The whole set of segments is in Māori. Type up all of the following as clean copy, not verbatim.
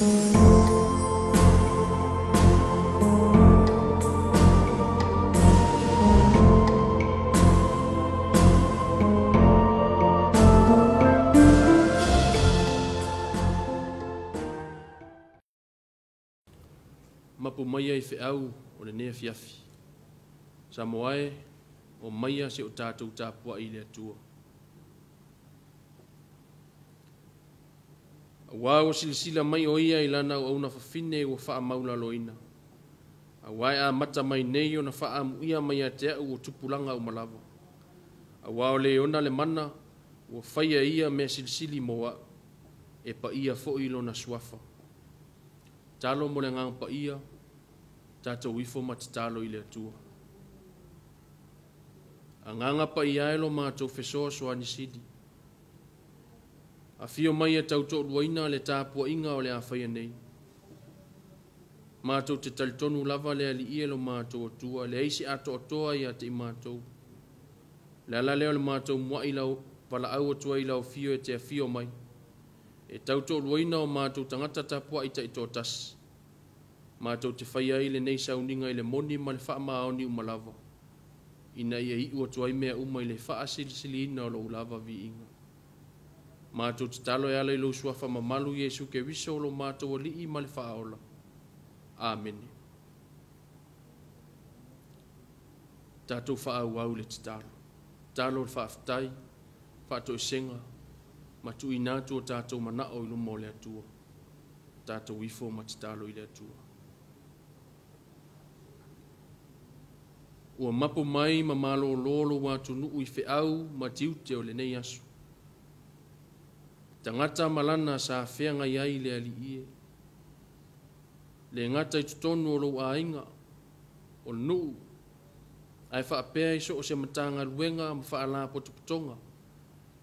Mapu maia I whiau o le nea Afiafi. Samoa o maia se o tātou Tapuaiga I le atua. Wā o silisila mai o ia I lana o una whawhine o wha maula loina. A wai a mata mai nei o na wha amuia mai a te au o tupulanga o malava. A wā o le ona le mana o whaia ia me silisili moa e pa ia fo ilo na suafa. Talo mo le ngang pa ia, tātou ifo matatalo I le atua. A nganga pa ia elo mātou whesoa soa ni sidi. A fio mai e tau tō ruaina le Tapuaiga o le a whaia nei. Mātou te talitonu lava le ali elo mātou atua, le eisi ato atoa ia te I mātou. Le ala leo le mātou mua ilau, wala au atua ilau fio e te a fio mai. E tau tō ruaina o mātou tangata Tapuaiga I tō tasi. Mātou te whaia I le nei sauninga I le moni ma le wha maoni umalava. Ina ia I ua tuai mea uma I le wha silisili ina o lo ulava vi inga. Mātou te talo e ala I lo suafa mamalu Yesu ke wiso o lo mātou o lii ma le wha aola. Amen. Tātou wha au au le te talo. Talo le wha aftai, wha to senga, matu I nātou tātou manao I lo mo le atua. Tātou ifo ma te talo I le atua. Ua mapo mai ma malo lolo watu nuu I whiau ma tiute o le nei asu. Tangata malana sa whenga iai le ali ie. Le ngata I tutonu o lo ainga o nuu. Ai whaapea I so o se matanga luenga ma whaala potoputonga.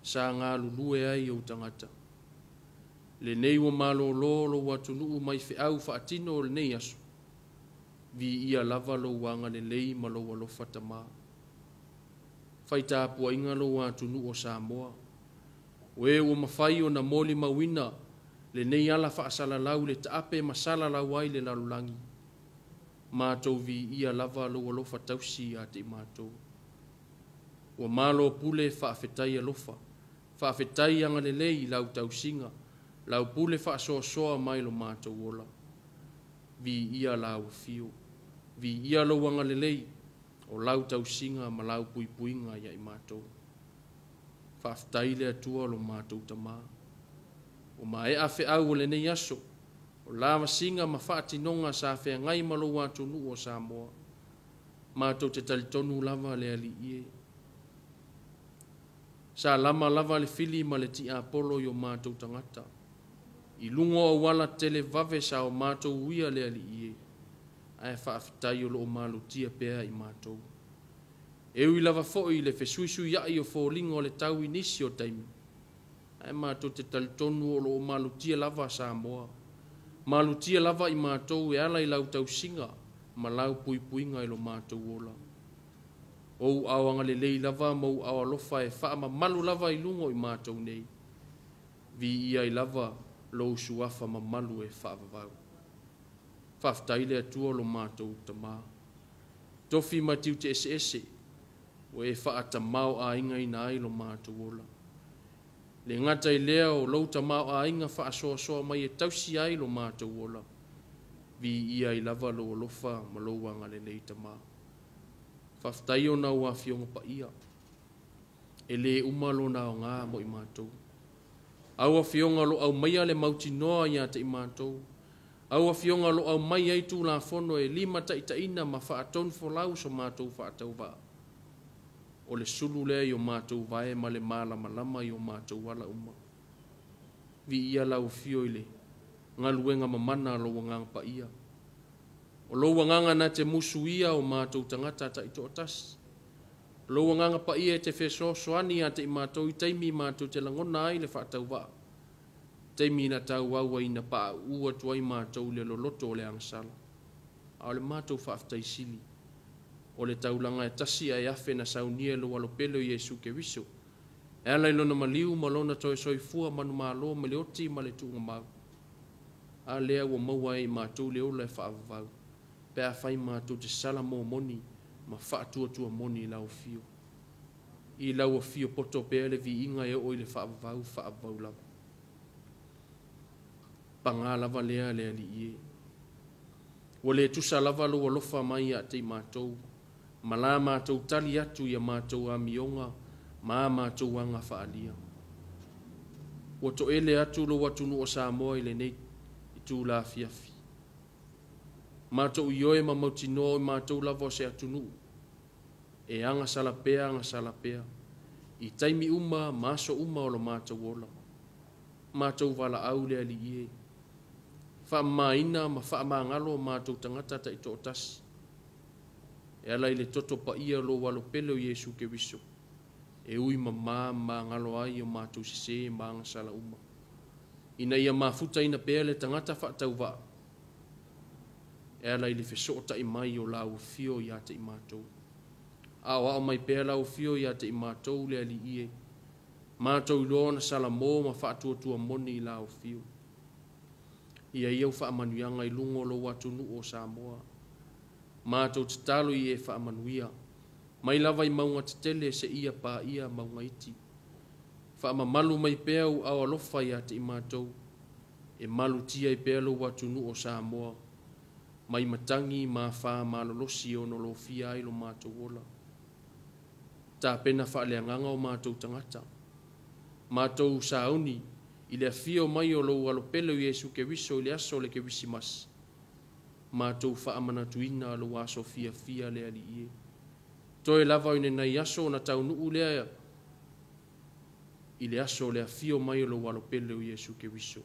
Sa ngā lulue ai o tangata. Le nei wa malo lolo watu nuu mai whiau whaatino o le nei asu. Vi ia lava lo wanga le lei ma lo walo fatama. Whai Tapuaiga lo watu nu o Samoa. We o mawhai o na moli mawina le nei ala whaasala lau le taape masala lau ai le lalulangi. Mātou vi ia lava lo walo fatausi a te mātou. O malo pule whaafetai alofa. Whaafetai anga le lei lau tausinga. Lau pule whaasoa mai lo mātou ola. Vi ia lau fio. Vi ia lo wanga lelei o lau tausinga ma lau puipuinga ia I mātou. Whaaftai le atua lo mātou tama. O ma e awhi au o le nei aso. O lawa singa ma whaatinonga sa whea ngai ma lo watu nu o Samoa. Mātou te talitonu lava le ali ie. Sa lama lava le fili ma le ti apolo yo mātou tangata. I lungo o wala tele vave sa o mātou uia le ali ie. Ai whaafitai o lo o malu tia pēa I mātou. Ewi lava fo'i le whesuisu iai o fōlingo o le tau inisi o taimi. Ai mātou te talitonu o lo o malu tia lava Samoa. Malu tia lava I mātou e ala I lau tau singa, ma lau puipuinga I lo mātou ola. Ou awanga le lei lava mau awa lofa e wha ma malu lava I lungo I mātou nei. Vi ia I lava lo suafa ma malu e whaavavau. Whaftai le atua lo mātou tamā. Tofi matiu te ese, o e whaata mau a inga I nai lo mātou ola. Le ngata I lea o lau tamau a inga whaasoa mai e tausi ai lo mātou ola. Vi ia I lava lo olofa ma lo wanga le nei tamā. Whaftai o nau a fionga pa ia. E le umalo na o ngā mo I mātou. Au a fionga lo au maia le mauti noa ia te I mātou. Au a fionga lo au mai ai tū la fono e lima ta itaina ma whaaton fo lau so mātou whaatau wā. O le sulu lea I o mātou vae ma le māla malama I o mātou wala uma. Vi ia lau fio I le. Ngā luenga mamana lo wangang pa ia. O lo wanganga na te musu ia o mātou tangata ta ito otas. Lo wanganga pa ia te wheso soani a te I mātou I taimi mātou te langona ai le whaatau wā. Taimi na tau wawa ina paa ua tuai mātou le loloto o le angsala. A le mātou whaaftai sili. O le taulanga e tasi a e afe na saunia lo walopelo Yesu ke wiso. E ala ilona maliu malona toi soifua manu malo me le oti ma le tuunga mau. a lea ua maua e mātou le ola e whaavavau. Pe a whai mātou te sala mō moni ma whaatua moni i lau fio. I lau fio poto pe le vi inga e o i le whaavavau lava. Panga lava lea lea li ie. Wa le tusa lava lo lofa mai a te mātou. Ma la mātou tali atu ia mātou a mionga ma mātou anga whaalia. Wa to ele atu lo watunu o Samoa i le nei i tū la Afiafi. Mātou ioe ma mautino i mātou lava o se atunu. E anga salapea. I taimi uma, maso uma o lo mātou ola. Mātou wala au lea li ie. Wha maina ma wha maangalo mātou tangata ta i tō tasi. E ala i le toto pa ia lo walo pele o Yesu ke wiso. E ui ma maangalo ai o mātou sise maanga sala uma. Ina ia mafuta ina pea le tangata wha tau waa. E ala i le fesota i mai o lau fio i ate i mātou. Aoao mai pea lau fio i ate i mātou le ali ie. Mātou ilona sala mō ma wha tua moni i lau fio. Ia iau wha amanuianga i lungo lo watunu o Samoa. Mātou te talo i e wha amanuia. Mai lava i maunga te tele se ia pā ia maunga iti. Wha amamalu mai pea u awa lofa i ate i mātou. E malu tia i pea lo watunu o Samoa. Mai matangi ma wha malolosi o no lo fia i lo mātou ola. Tā pena wha leanganga o mātou tangata. Mātou sauni i le afio mai o lo alopelo Yesu ke wiso i le aso le ke wisimas. Mātou wha amanatuina lo aso fia le ali ie. Toe lava ine nei aso na tau nuu lea i le aso le afio mai o lo alopelo Yesu ke wiso.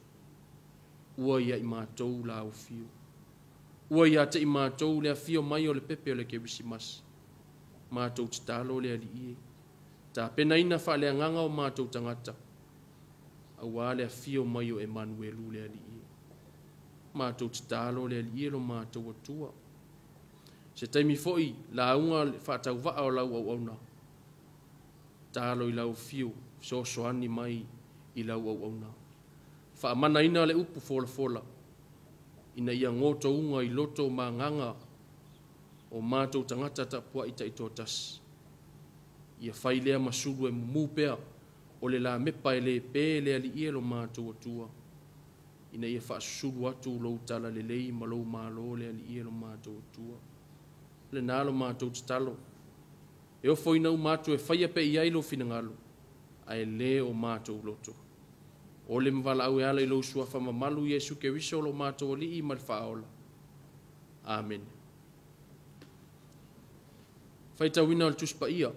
Ua ia i mātou la au fio. Ua ia te i mātou le afio mai o le pepe o le ke wisimas. Mātou te talo le ali ie. Tā pena ina wha le anganga o mātou tangata. Awa le afio mai o Emmanuelu le ali ie. Mātou te talo le ali ie lo mātou atua. Se taimi foi la unga whaatau waa o lau au auna. Talo i lau fio so soani mai i lau au auna. Whaamana ina le upu fola. Ina ia ngoto unga i loto ma nganga o mātou tangata Tapuaiga i tōtas. Ia whailea masuru e mumupea o le la mepa e le pē le ali ie lo mātou atua. Ina ia whaasuru atu lo tala le lei ma lo mālo le ali ie lo mātou atua. Le nalo mātou talo. E ofo ina u mātou e whaia pe iai lo finangalo. A e le o mātou loto. O le mwala au e ala i lo suafa mamalu Yesu ke wiso lo mātou o li i malwhaola. Amen. Whaita wina o le tuspa ia.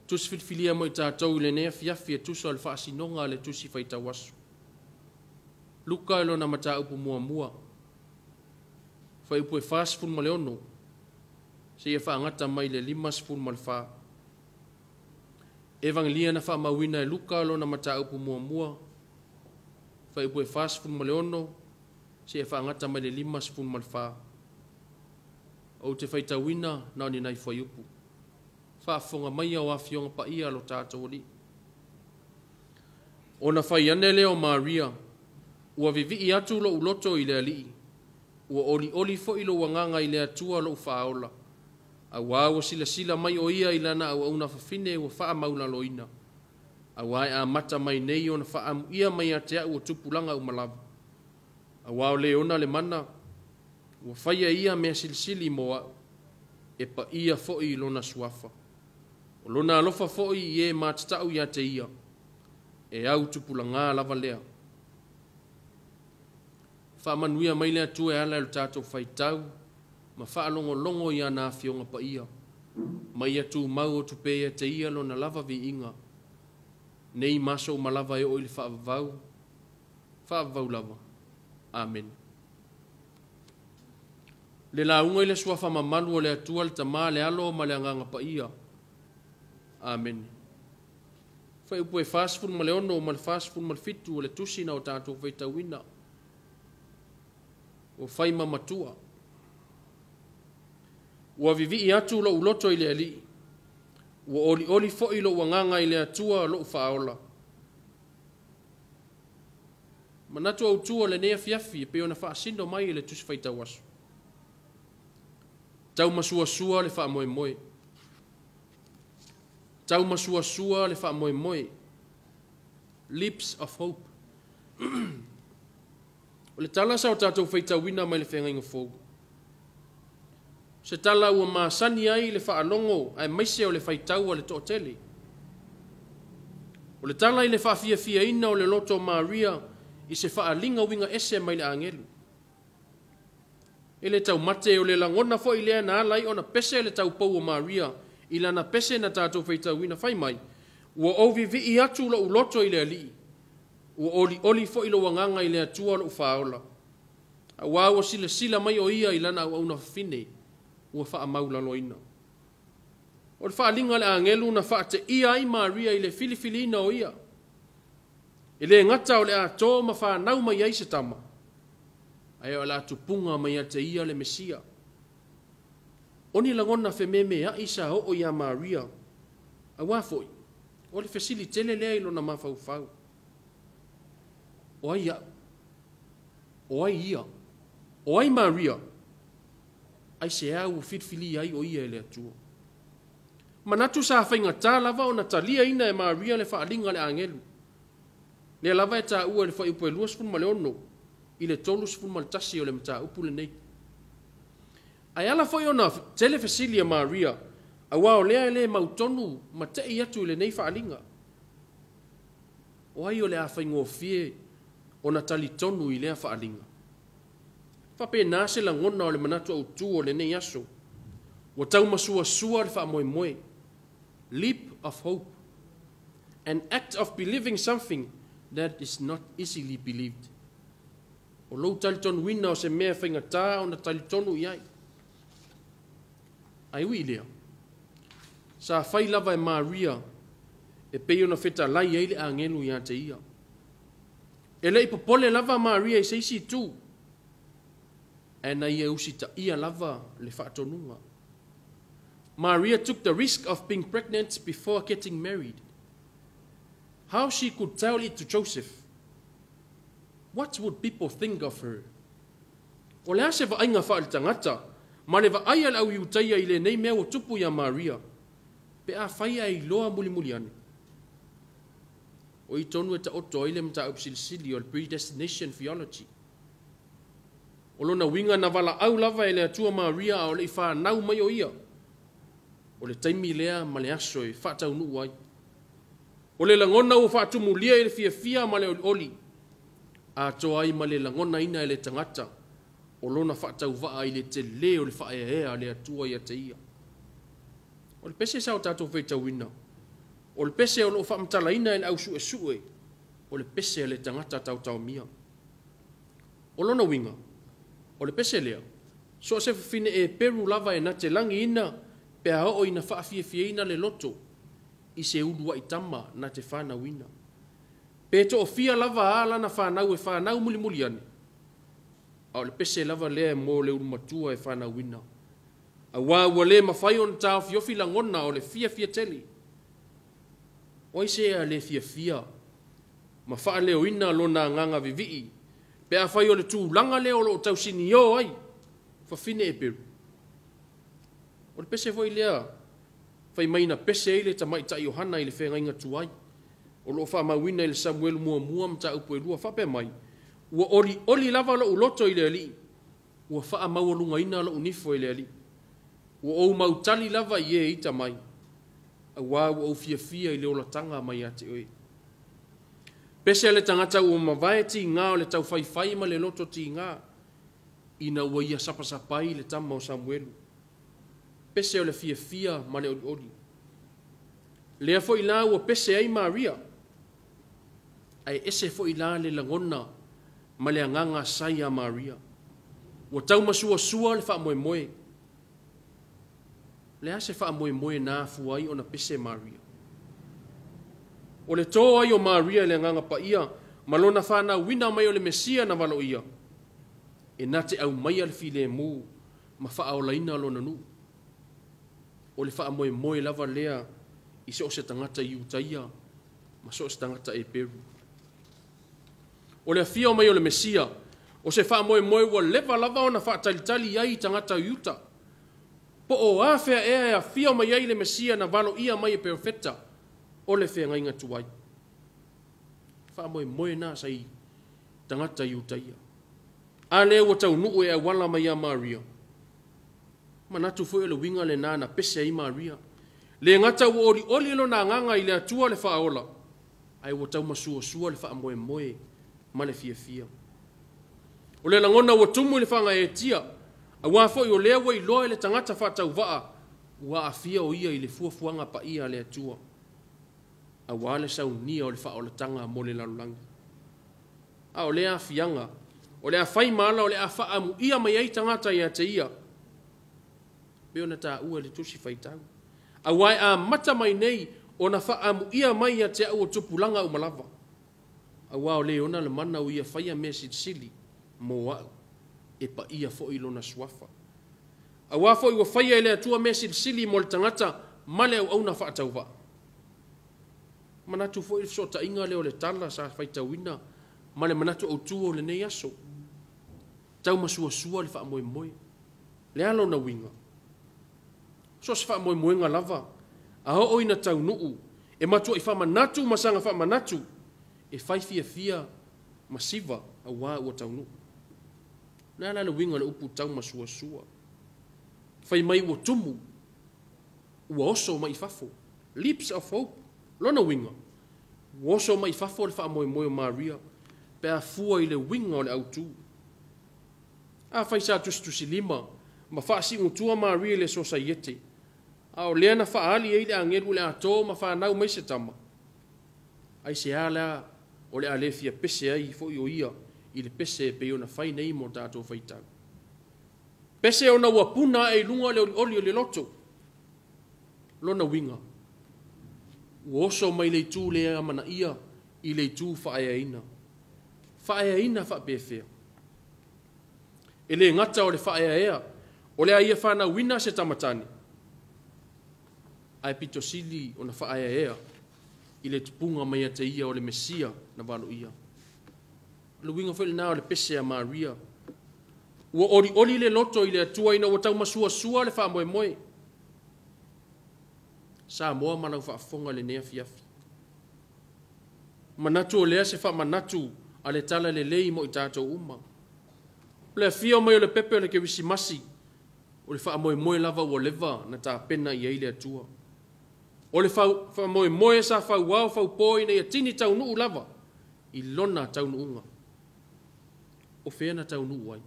Tus filfilia mo i tātou le nea fiafi e tuso al whaasinonga le tusi whaita wasu. Luka elo na mata upu mua. Whai upu e whaasfun ma le ono. Se ia whaangata mai le limasfun ma le wha. Evangelia na wha mawina e luka elo na mata upu mua. Whai upu e whaasfun ma le ono. Se ia whaangata mai le limasfun ma le wha. O te whaita wina na ni nai whai upu. Whaafonga mai au awhionga pa ia lo tātou li. O na whai ane leo Maria. Ua vivi i atu lo uloto i lea lii. Ua oli fo ilo wanganga i lea tua lo whaola. A wawa sila mai o ia ilana au au na whawhine ua wha maula loina. A wai a mata mai nei o na wha amu ia mai a te au o tupulanga u malawa. A wao leona le mana. Ua whaia ia mea silisili moa. E pa ia fo i lona suafa. O lona alofa fo i e mātatau ia te ia. E au tupulanga lava lea. Whaamanuia mai lea tue ala ilo tātou whaitau. Ma whaalongo ia nā whionga pa ia. Mai atu mau o tupea te ia lo na lava vi inga. Nei maso ma lava e o ili whaavavau. Whaavavau lava. Amen. Le la unga ile suafa mamalu o le atua le tamā le alo ma le anganga pa ia. Amen. Whai upu e whaasfun ma le ono ma le whaasfun ma le fitu o le tusina o tātou whaitauina. O whai mamatua. Ua vivi i atu lo uloto i le ali. Ua oli fo i lo wanganga i le atua lo whaola. Manatu au tua le nea fiafi, pe ona whaasindo mai le tusi whaitau asu. Tau masua le wha moe moe. Tau masua le wha moe moe. Lips of hope. O le tala sa o tātou whaitau wina mai le whenga inga fōu. Se tala ua maasani ai le whaalongo ai maise o le whaitau a le to'otele. O le tala i le whaafia ina o le loto Maria i se whaalinga winga ese mai le angelu. E le tau mate o le langona fo i lea na alai o na pese le tau pau o Maria i lana pese na tātou whaitau wina whai mai. Ua ovi vi i atu lo uloto i le ali. Ua oli fo i lo wanganga i le atua lo ufaola. A wāua sila mai o ia i lana au na fine. Ua wha maula loina. O le whaalinga le angelu na wha te ia i Maria i le filifilina o ia. I le ngata o le ato ma wha nau mai ai se tama. Ai o la tupunga mai a te ia le Mesia. Oni langona fe meme a isa o ia Maria. A wafoi. O le fesili tele lea ilo na mafau fau. O ai ia. O ai ia. O ai Maria. Ai se au fitfili ai o ia le atua. Manatu sa whainga tā lava o na talia ina e Maria le whaalinga le angelu. Le lava e tā ua le whai upo e luas fun ma le ono. I le tolus fun ma le tasi o le mta upu le nei. Ai ala whai ona tele fesilia Maria. A wao lea e le mautonu ma te i atu le nei whaalinga. O ai o le a whaingo fie o na tali tonu i lea whaalinga. Whape nase la ngona o le manatu au tu o le nei aso. Wa tau masua le wha moe moe. Leap of hope. An act of believing something that is not easily believed. O lou talitonu wina o se mea whainga tā o na talitonu iai. Ai ui lea. Sa whai lava e Maria e peo na wheta lai eile a ngelu ia te ia. E lei popole lava Maria i seisi tu. E na ia usita ia lava le whaatonunga. Maria took the risk of being pregnant before getting married. How she could tell it to Joseph? What would people think of her? O lea se vainga wha tangata, ma le vaia le au iutaia i le nei mea o tupu ia Maria, pe a whaia i loa muli ane. O i tonu e ta oto i le mta upsilsili o le predestination theology. O lona winga na wala au lava e le atua Maria o le i whanau mai o ia. O le taimi lea ma le aso e whaatau nuu ai. O le langona o whaatumu lia e le fia ma le oli. A toa ai ma le langona ina e le tangata. O lona whaatau waa i le te le o le whaea le atua i a te ia. O le pese sao tātou whaitau ina. O le pese o lo whaamtala ina e le au sue. O le pese le tangata tau mia. O lona winga. O le pese lea. So se fine e peru lava e na te langi ina. Pe a o ina whaafie ina le loto. I se udua i tama na te whana wina. Pe to o fia lava ala na whanau e whanau muli ane. A o le pese lava lea mo le urumatua e whana wina. A wā le mawhai on tau fiofi langona o le fia teli. Oi se a le fia. Ma wha leo ina lo na nganga vivii. Pe a whai o le tū langa leo lo tau sini o ai. Whafine e peru. O le pese foi lea, whai maina pese ele ta mai ta Iohana i le whenga inga tuai. O lo wha mawina i le Samuel mua mta upo e lua whape mai. Ua oli lava lo uloto i le ali. Ua wha maua ina lo unifo i le ali. Ua ou mautali lava i e ita mai. A wā ua ou fia i le ola tanga mai ate oe. Pese le tangata ua mawae ti ngā o le tau whai ma le loto ti ngā. Ina ua ia sapasapai le tama o Samuelu. Pese o le fia ma le oli. Lea fo ila ua pese ai Maria. Ai ese fo ila le langona ma le anganga sai a Maria. Ua tau masua le wha moe. Lea se wha moe na fuai o na pese Maria. O le tō ai o Maria le anganga pa ia. Malona whana wina mai o le Mesia na walo ia. E nate au mai al file mu. Ma wha o laina lo nanu. O le wha moe lava lea i se o se tangata i utaia, ma se o se tangata e peru. o le afia o mai o le Mesia, o se wha moe moe wa lewa lava o na wha talitali ai tangata iuta. Po o awhea e afia o mai ai le Mesia na walo ia mai e perfecta, o le whea ngai ngatuai. Wha moe moe nā sai tangata iuta ia. A lea wa tau nuu e a wala mai a Maria. Manatu foi le winga le nana pese ai Maria. Le ngata wo ori oli lo na nganga i le atua le whaola. Ai wa tau masua sua le wha moe moe ma le fia fia. O le langona wa tumu le whanga e tia. A wafo i o lea wa i loa le tangata wha tau waa. Wa a fia o ia i le fuafuanga pa ia le atua. A wale sau nia o le whaola tanga mo le lalulangi. A o lea fianga. O lea whai maala o lea wha mu ia mai ei tangata ia te ia. Beo na tā ua le tusi whaitau. A wai a mata mai nei o na wha mu ia mai ia te au o tupulanga o malava. A wao le ona le mana o ia whaia mea sili mo wau. E pa ia fo ilo na swafa. A wafo i wa whaia ele atua mea sili mo le tangata male au na wha tau wa. Manatu fo il sota inga leo le tala sa whaitau ina. Male manatu au tuo le nei aso. Tau masua sua le wha moe moe. Le alo na winga. So se wha moe moe nga lava. A ho oina tau nuu. E matua i wha manatu masanga wha manatu. E whai fia fia masiva a wā ua tau nuu. Le ala le winga le upu tau masua sua. Whai mai ua tumu. Ua oso mai fafo. Lips of hope. Lona winga. Ua oso mai fafo le wha moe moe o Maria. Pea fua i le winga o le autu. A whai sa tusi lima. Ma wha si utua Maria le society. A o lea na wha ali e le angeru le ato ma wha nau mai se tama. Ai se ala o le alefia pese ai fo i o ia i le pese pe o na whai nei mo tātou whaitau. Pese o na wapuna e lunga le oli o le loto. Lona winga. Uoso mai le tū le amana ia i le tū whaea ina. Whaea ina wha pefea. E le ngata o le whaea ea. O le aia whana wina se tamatani. Ai pito sili o na whaea ea. I le tupunga mai a te ia o le Mesia na walo ia. Le winga whele nā o le pese a Maria. Ua oli le loto i le atua ina ua tau masua sua le wha moe moe. Samoa manau whaafonga le nea fiafi. Manatu o lea se wha manatu a le tala le lei mo i tātou uma. Le fia mai o le pepe o le Kerisi o le wha moe moe lava ua leva na tā pena i eile atua. O le wha moe moe sa whau wau whau poi na ia tini tau nuu lava i lona tau nuunga. O whea na tau nuu ai.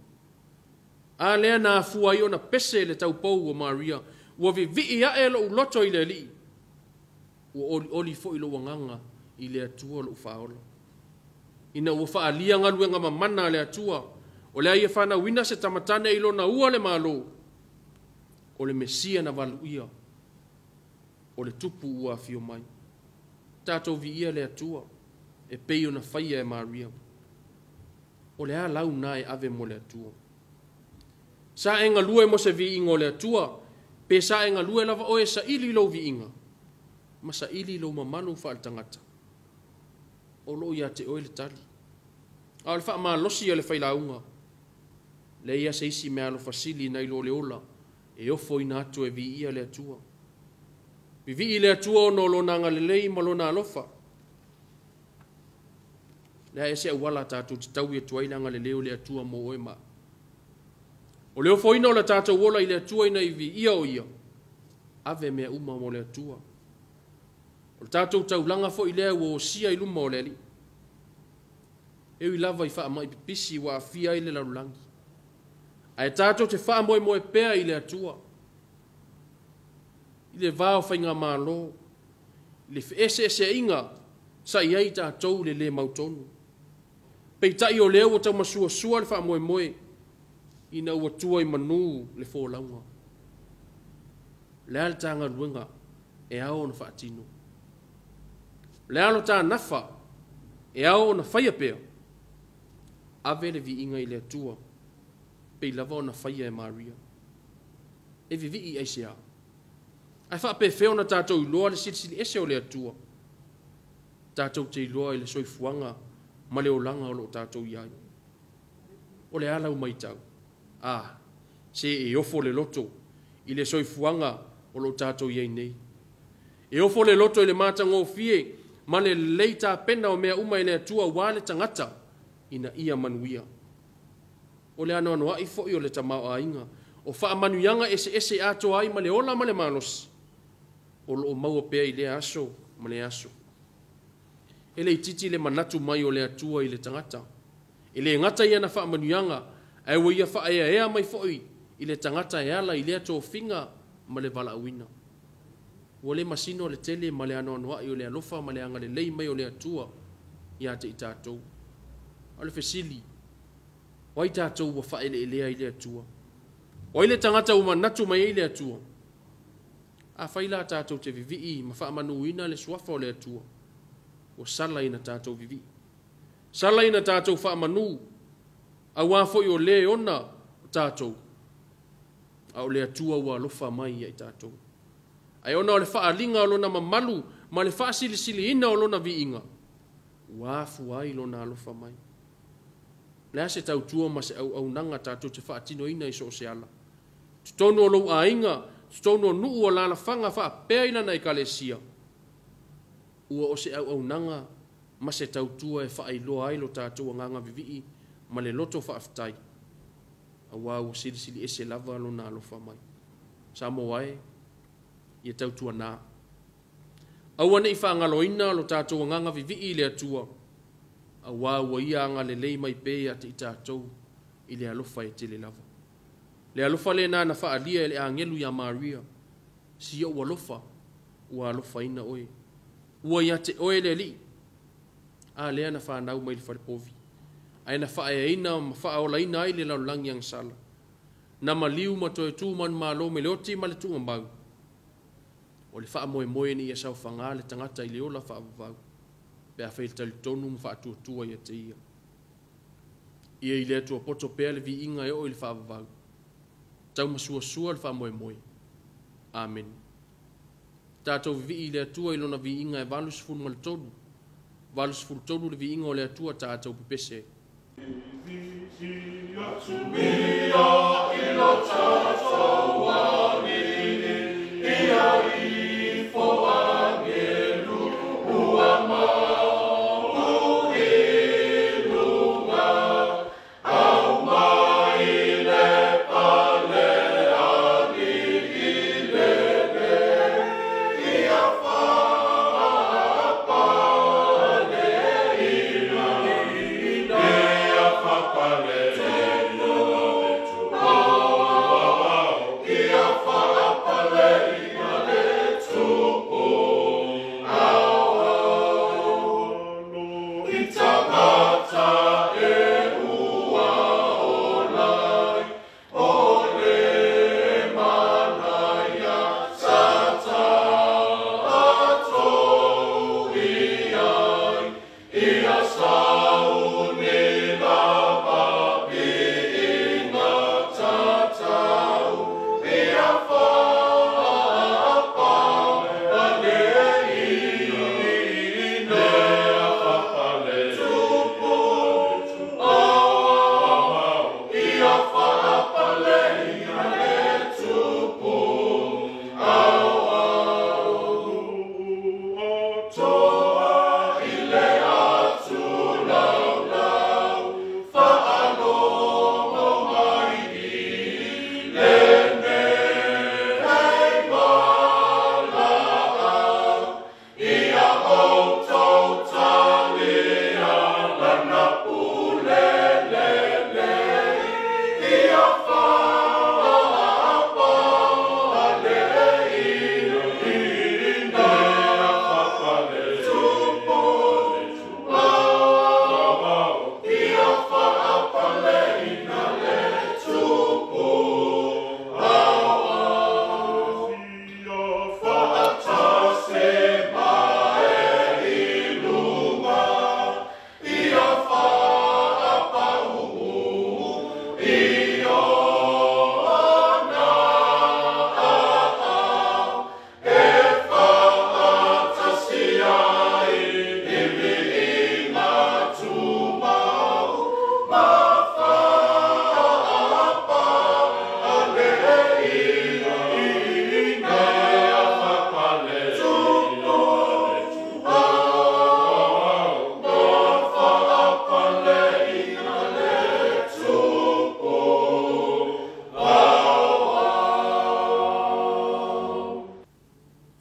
A lea na fua i o na pese le tau pou o Maria. Ua vi a e lo loto i le li. Ua oli fo i lo wanganga i le atua lo whaola. Ina ua wha alia ngaluenga mamana le atua. O le aia whana wina se tamatane i lo na ua le malo. O le Mesia na walu ia. O le tupu ua fio mai. Tātou vi ia le atua. E pei o na whaia e Maria. O le a lau na e ave mo le atua. Sa e ngalue mo se vi ingo le atua. Pe sa e ngalue lava o e sa ili lo vi inga. Ma sa ili lo mamanu wha al tangata. O lo ia te oe le tali. A le wha maa losi a le whailaunga. Le ia se isi mea lo fasili na ilo le ola. E ofo ina atu e vi ia le atua. Vi i le atua o no lo nanga le lei ma lo na alofa. Le e se awala tātou te tau i atua ilanga le leo le atua mo oe maa. O leo foina o la tātou wola i le atua ina i vi ia o ia. Ave mea uma mo le atua. O le tātou tau langa fo i lea o sia i luma o le li. Eo i lava i wha mai pipisi wa afia i le larulangi. A e tātou te wha moe moe pea i le atua. I le vāo whainga mālo. I le ese inga sa i ai tātou le mautonu. Pei tai o leo o tau masua sua le wha moe moe. Ina ua tua i manu le fōlaunga. Le ala tanga ruenga e ao na whaatino. Le alo tā nafa e ao na whaia pea. Ave le vi inga i le atua. Pei lava o na whaia e Maria. E vi i aise a. Ai wha pe feo na tātou i loa le sili ese o le atua. Tātou te i loa i le soifuanga ma le olanga o lo tātou iai. O le ala umai tau. Se e ofo le loto i le soifuanga o lo tātou iai nei. E ofo le loto i le mātanga o fie, ma le leita pena o mea uma i le atua wale tangata ina ia manuia. O le ano i fo'i o le tamau a inga, o wha manuianga ese ato ai ma le ola ma le manos. O lo maua pea i le aso, ma le aso. E le ititi le manatu mai o le atua i le tangata. E le ngata ia na wha manuianga, ai wa ia wha ea mai fo'i i le tangata e ala i le ato finga ma le vala awina. O le masino le tele ma le ano i o le alofa ma le anga le lei mai o le atua ia te i tātou. O le fesili, o i tātou wa wha ele elea i le atua. O i le tangata uma natu mai i le atua. A whaila tātou te vivi ma wha manuina le suafa o le atua. O sala ina tātou vivi. Sala ina tātou wha manu. A wafo i o le ona tātou. A o le atua ua alofa mai i tātou. Ai ona o le wha alinga o lona mamalu, ma le wha sili ina o lona vi inga. Wafu ai lona alofa mai. Le ase tau tua ma se au nanga tātou te wha atino ina i so se ala. Tutono o lou a inga, tutono o nuu o lana whanga wha pēa ina nei kalesia. Ua o se au nanga, ma se tau tua e wha ailoa ailo tātou a nganga vivii, ma le loto wha aftai. A wau sili ese lava lona alofa mai. Samoa e, ia tau tua nā. Aua nei whaangaloina lo tātou a nganga vivii le atua. A wāua ia anga le lei mai pēa te i tātou i le alofa e te le lava. Le alofa le nā na whaalia e le angelu ia Maria. Si o alofa, ua alofa ina oe. Ua ia te oe le li. A lea na whanau mai le wharepovi. Ai na whae ina ma whaola ina ai le laulangi ang sala. Na maliu ma toe tū man malo me leoti ma le tūma mau. O le wha moe moe ni ia sau whanga le tangata i le ola wha avavau. Pea whail tali tonu ma wha tua ia te ia. Ia i le atua poto pea le vi inga e o i le wha avavau. Tau masua le wha moe moe. Amen. Tātou vi i le atua i lona vi inga e valus fulu ma le tonu. Valus fulu tonu le vi inga o le atua tātou pepese. Yeah.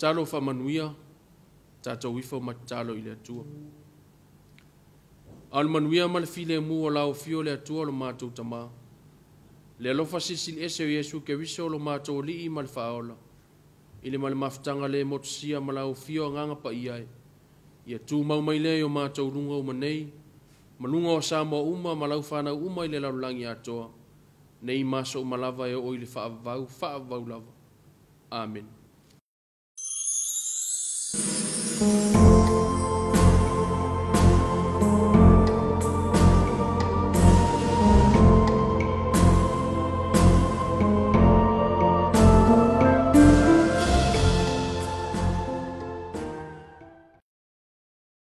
matalo whamanuia, tātou ifa matalo i le atua. Al manuia ma le file mu o lau fio le atua lo mātou tamā. Le alofa sisil ese o Yesu ke wiso lo mātou li i ma le whaola. I le male maftanga le motosia ma lau fio nganga pa iai. Ia tū mau mai le o mātou runga uma nei, malunga o Samoa uma ma lau whanau uma i le laulangi atoa. Nei maso malava e o i le whaavau lava. Amen.